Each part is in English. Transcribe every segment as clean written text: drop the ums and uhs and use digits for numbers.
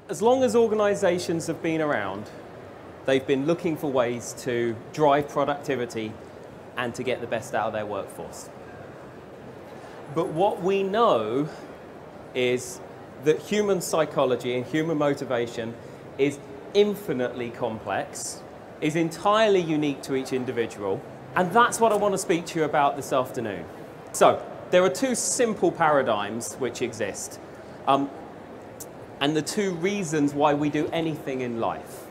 As long as organisations have been around, they've been looking for ways to drive productivity and to get the best out of their workforce. But what we know is that human psychology and human motivation is infinitely complex, is entirely unique to each individual, and that's what I want to speak to you about this afternoon. So, there are two simple paradigms which exist, and the two reasons why we do anything in life.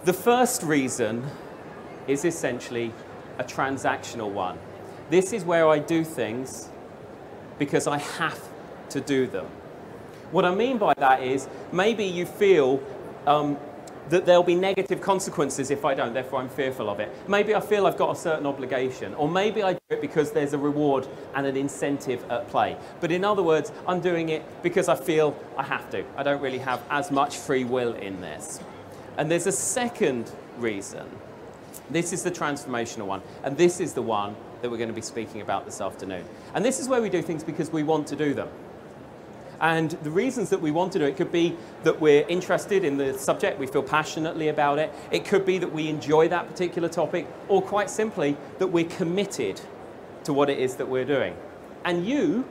The first reason is essentially a transactional one. This is where I do things because I have to do them. What I mean by that is maybe you feel that there'll be negative consequences if I don't, therefore I'm fearful of it. Maybe I feel I've got a certain obligation, or maybe I do it because there's a reward and an incentive at play. But in other words, I'm doing it because I feel I have to. I don't really have as much free will in this. And there's a second reason. This is the transformational one, and this is the one that we're going to be speaking about this afternoon. And this is where we do things because we want to do them. And the reasons that we want to do it could be that we're interested in the subject, we feel passionately about it. It could be that we enjoy that particular topic, or quite simply, that we're committed to what it is that we're doing. And you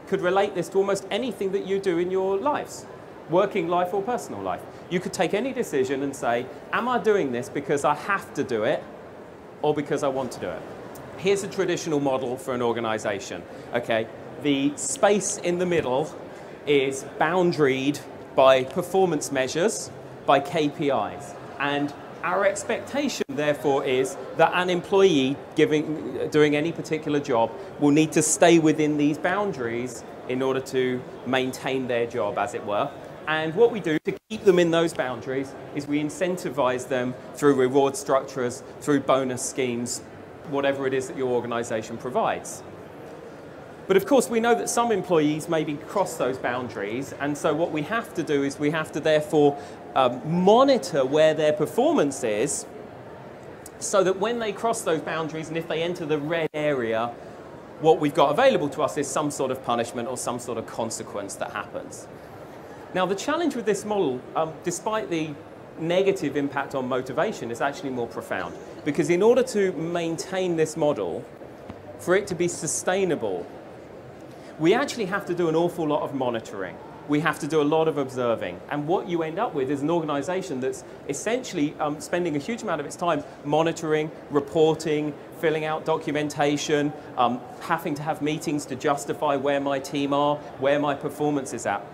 could relate this to almost anything that you do in your lives, working life or personal life. You could take any decision and say, am I doing this because I have to do it, or because I want to do it? Here's a traditional model for an organization, okay? The space in the middle is boundaried by performance measures, by KPIs. And our expectation, therefore, is that an employee doing any particular job will need to stay within these boundaries in order to maintain their job, as it were. And what we do to keep them in those boundaries is we incentivize them through reward structures, through bonus schemes, whatever it is that your organization provides. But of course, we know that some employees maybe cross those boundaries, and so what we have to do is we have to therefore monitor where their performance is, so that when they cross those boundaries and if they enter the red area, what we've got available to us is some sort of punishment or some sort of consequence that happens. Now, the challenge with this model, despite the negative impact on motivation, is actually more profound. Because in order to maintain this model, for it to be sustainable, we actually have to do an awful lot of monitoring. We have to do a lot of observing. And what you end up with is an organization that's essentially spending a huge amount of its time monitoring, reporting, filling out documentation, having to have meetings to justify where my team are, where my performance is at.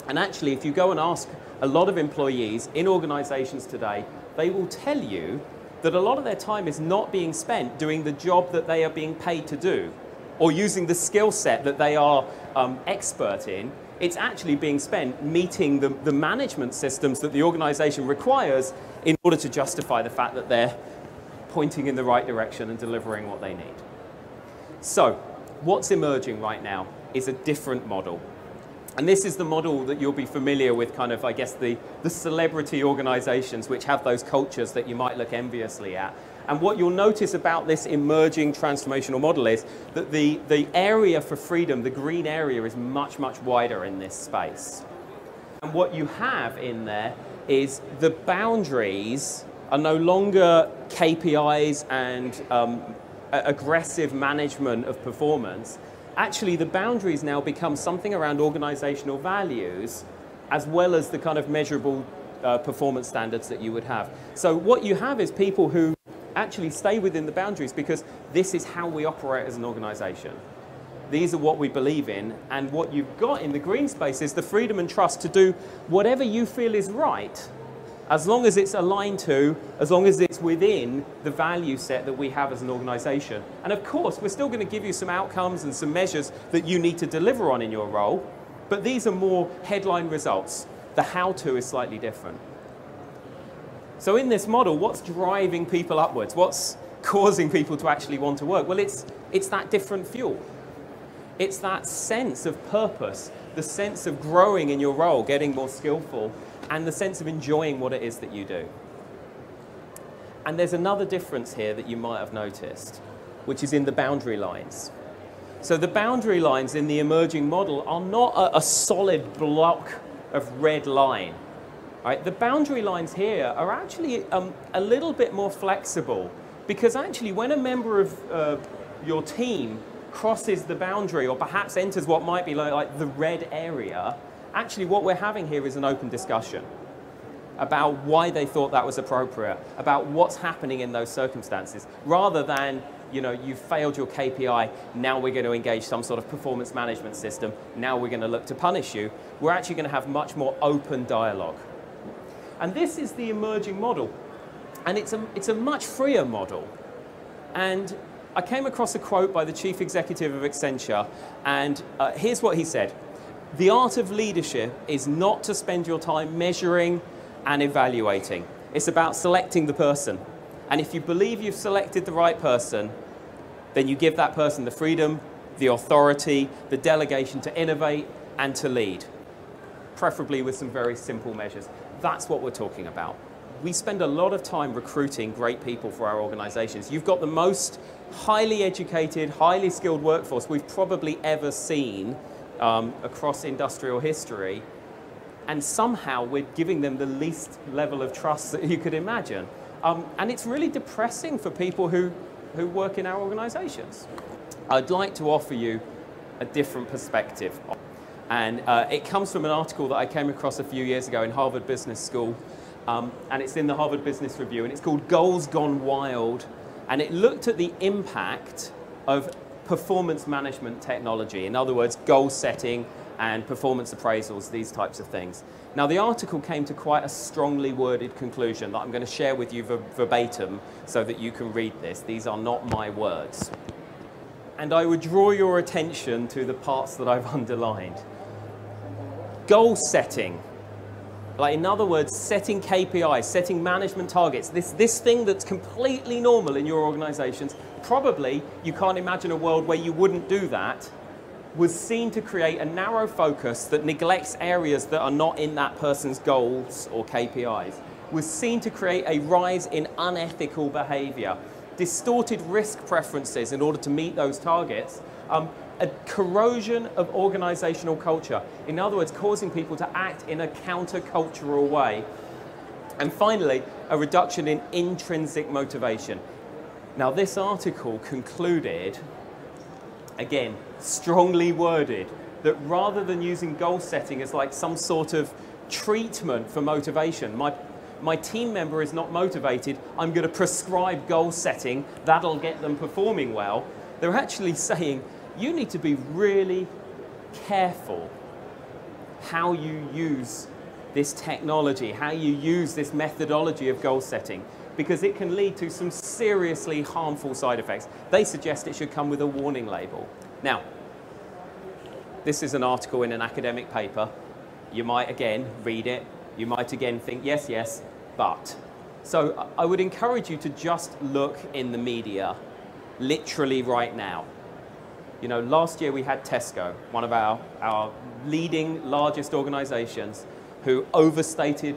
And actually, if you go and ask a lot of employees in organizations today, they will tell you that a lot of their time is not being spent doing the job that they are being paid to do, or using the skill set that they are expert in. It's actually being spent meeting the management systems that the organization requires in order to justify the fact that they're pointing in the right direction and delivering what they need. So, what's emerging right now is a different model. And this is the model that you'll be familiar with, kind of, I guess, the celebrity organizations which have those cultures that you might look enviously at. And what you'll notice about this emerging transformational model is that the area for freedom, the green area, is much, much wider in this space. And what you have in there is the boundaries are no longer KPIs and aggressive management of performance. Actually, the boundaries now become something around organizational values, as well as the kind of measurable performance standards that you would have. So what you have is people who actually stay within the boundaries because this is how we operate as an organization. These are what we believe in, and what you've got in the green space is the freedom and trust to do whatever you feel is right, as long as it's aligned to, as long as it's within the value set that we have as an organization. And of course, we're still going to give you some outcomes and some measures that you need to deliver on in your role, but these are more headline results. The how-to is slightly different. So in this model, what's driving people upwards? What's causing people to actually want to work? Well, it's that different fuel. It's that sense of purpose, the sense of growing in your role, getting more skillful, and the sense of enjoying what it is that you do. And there's another difference here that you might have noticed, which is in the boundary lines. So the boundary lines in the emerging model are not a solid block of red line. Right? The boundary lines here are actually a little bit more flexible, because actually when a member of your team crosses the boundary or perhaps enters what might be like the red area, actually what we're having here is an open discussion about why they thought that was appropriate, about what's happening in those circumstances, rather than, you know, you've failed your KPI, now we're going to engage some sort of performance management system, now we're going to look to punish you. We're actually going to have much more open dialogue. And this is the emerging model. And it's a much freer model. And I came across a quote by the chief executive of Accenture, and here's what he said. The art of leadership is not to spend your time measuring and evaluating. It's about selecting the person. And if you believe you've selected the right person, then you give that person the freedom, the authority, the delegation to innovate and to lead, preferably with some very simple measures. That's what we're talking about. We spend a lot of time recruiting great people for our organizations. You've got the most highly educated, highly skilled workforce we've probably ever seen across industrial history. And somehow we're giving them the least level of trust that you could imagine. And it's really depressing for people who work in our organizations. I'd like to offer you a different perspective. And it comes from an article that I came across a few years ago in Harvard Business School. And it's in the Harvard Business Review. And it's called Goals Gone Wild. And it looked at the impact of performance management technology. In other words, goal setting and performance appraisals, these types of things. Now, the article came to quite a strongly worded conclusion that I'm going to share with you verbatim so that you can read this. These are not my words. And I would draw your attention to the parts that I've underlined. Goal setting. Like, in other words, setting KPIs, setting management targets, this thing that's completely normal in your organizations, probably you can't imagine a world where you wouldn't do that, was seen to create a narrow focus that neglects areas that are not in that person's goals or KPIs, was seen to create a rise in unethical behavior, distorted risk preferences in order to meet those targets, a corrosion of organizational culture. In other words, causing people to act in a countercultural way. And finally, a reduction in intrinsic motivation. Now, this article concluded, again, strongly worded, that rather than using goal setting as like some sort of treatment for motivation, my team member is not motivated, I'm going to prescribe goal setting, that'll get them performing well. They're actually saying, you need to be really careful how you use this technology, how you use this methodology of goal setting, because it can lead to some seriously harmful side effects. They suggest it should come with a warning label. Now, this is an article in an academic paper. You might again read it. You might again think, yes, yes, but. So I would encourage you to just look in the media, literally right now. You know, last year we had Tesco, one of our leading, largest organizations, who overstated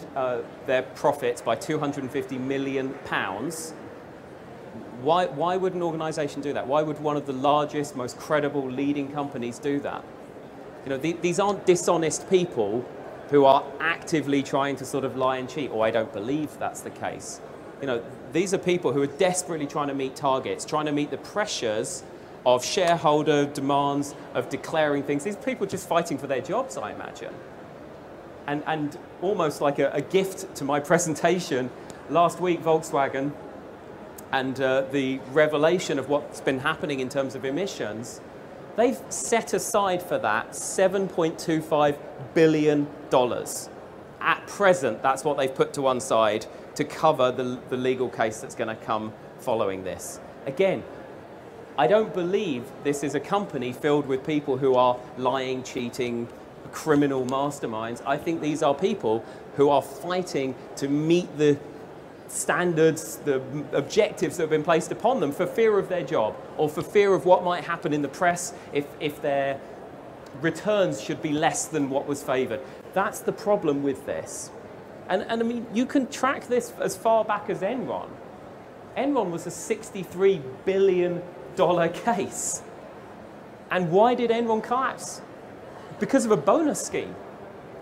their profits by £250 million. Why would an organization do that? Why would one of the largest, most credible, leading companies do that? You know, these aren't dishonest people who are actively trying to sort of lie and cheat, or I don't believe that's the case. You know, these are people who are desperately trying to meet targets, trying to meet the pressures of shareholder demands, of declaring things. These people just fighting for their jobs, I imagine. And almost like a gift to my presentation, last week Volkswagen and the revelation of what's been happening in terms of emissions, they've set aside for that $7.25 billion. At present, that's what they've put to one side to cover the legal case that's going to come following this. Again, I don't believe this is a company filled with people who are lying, cheating, criminal masterminds. I think these are people who are fighting to meet the standards, the objectives that have been placed upon them for fear of their job, or for fear of what might happen in the press if their returns should be less than what was favoured. That's the problem with this. And I mean, you can track this as far back as Enron. Enron was a $63 billion case. And why did Enron collapse? Because of a bonus scheme.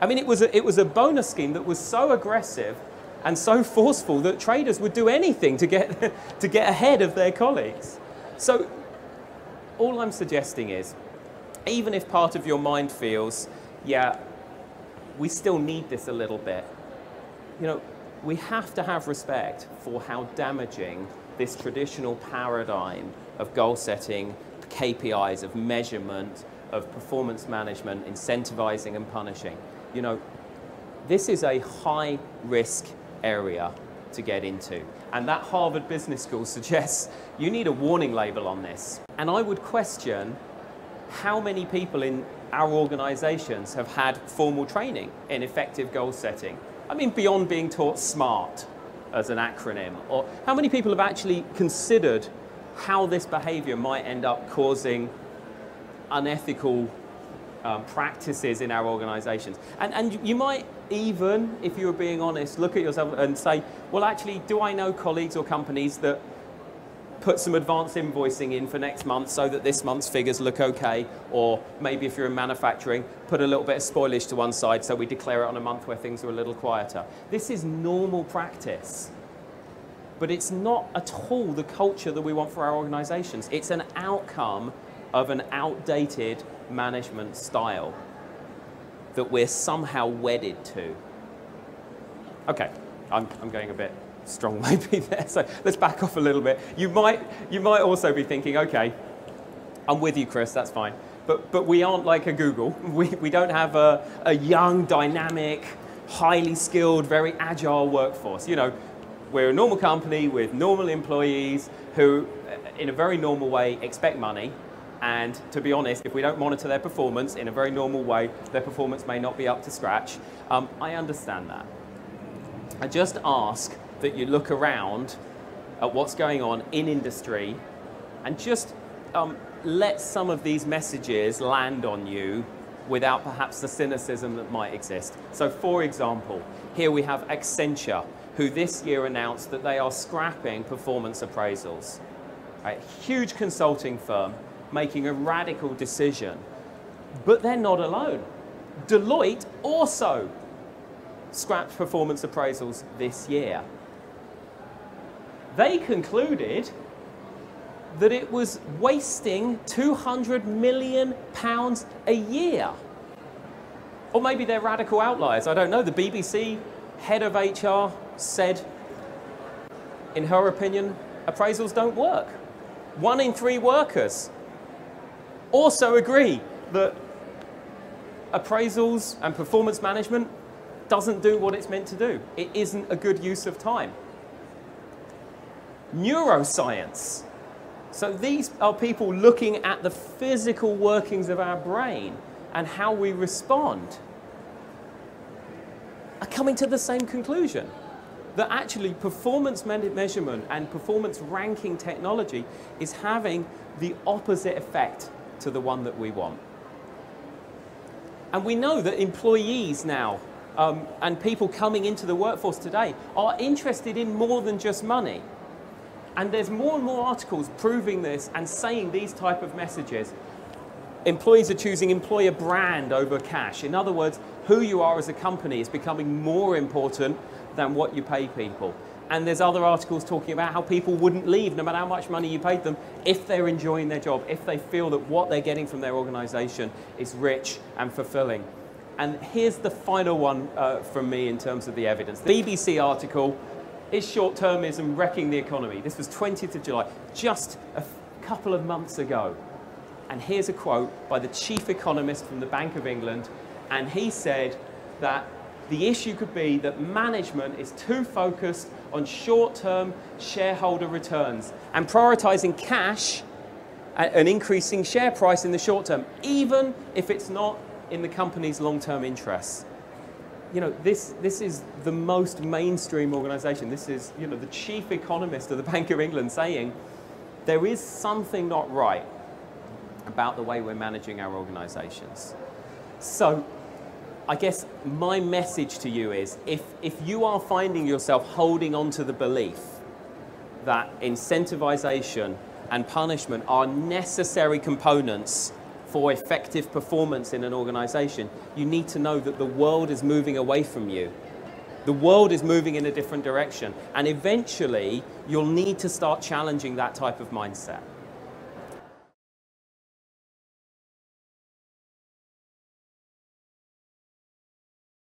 I mean, it was a bonus scheme that was so aggressive and so forceful that traders would do anything to get, to get ahead of their colleagues. So all I'm suggesting is, even if part of your mind feels, yeah, we still need this a little bit, you know, we have to have respect for how damaging this traditional paradigm of goal setting, KPIs, of measurement, of performance management, incentivizing and punishing. You know, this is a high risk area to get into. And that Harvard Business School suggests you need a warning label on this. And I would question how many people in our organizations have had formal training in effective goal setting. I mean, beyond being taught SMART as an acronym, or how many people have actually considered how this behavior might end up causing unethical practices in our organizations. And you might even, if you were being honest, look at yourself and say, well, actually, do I know colleagues or companies that put some advanced invoicing in for next month so that this month's figures look okay? Or maybe if you're in manufacturing, put a little bit of spoilage to one side so we declare it on a month where things are a little quieter. This is normal practice, but it's not at all the culture that we want for our organizations. It's an outcome of an outdated management style that we're somehow wedded to. Okay, I'm going a bit strong maybe there, so let's back off a little bit. You might also be thinking, okay, I'm with you, Chris, that's fine, but we aren't like a Google. We don't have a young, dynamic, highly skilled, very agile workforce. You know, we're a normal company with normal employees who, in a very normal way, expect money. And to be honest, if we don't monitor their performance in a very normal way, their performance may not be up to scratch. I understand that. I just ask that you look around at what's going on in industry and just let some of these messages land on you without perhaps the cynicism that might exist. So for example, here we have Accenture, who this year announced that they are scrapping performance appraisals. Right? Huge consulting firm making a radical decision, but they're not alone. Deloitte also scrapped performance appraisals this year. They concluded that it was wasting £200 million a year. Or maybe they're radical outliers, I don't know. The BBC head of HR said, in her opinion, appraisals don't work. 1 in 3 workers also agree that appraisals and performance management doesn't do what it's meant to do. It isn't a good use of time. Neuroscience. So these are people looking at the physical workings of our brain and how we respond, are coming to the same conclusion, that actually performance measurement and performance ranking technology is having the opposite effect to the one that we want. And we know that employees now and people coming into the workforce today are interested in more than just money. And there's more and more articles proving this and saying these type of messages. Employees are choosing employer brand over cash. In other words, who you are as a company is becoming more important than what you pay people. And there's other articles talking about how people wouldn't leave no matter how much money you paid them if they're enjoying their job, if they feel that what they're getting from their organization is rich and fulfilling. And here's the final one from me in terms of the evidence. The BBC article, is short-termism wrecking the economy? This was 20th of July, just a couple of months ago. And here's a quote by the chief economist from the Bank of England, and he said that the issue could be that management is too focused on short-term shareholder returns and prioritizing cash and increasing share price in the short term, even if it's not in the company's long-term interests. You know, this is the most mainstream organization. This is, you know, the chief economist of the Bank of England saying there is something not right about the way we're managing our organizations. So I guess my message to you is, if you are finding yourself holding on to the belief that incentivization and punishment are necessary components for effective performance in an organization, you need to know that the world is moving away from you. The world is moving in a different direction, and eventually you'll need to start challenging that type of mindset.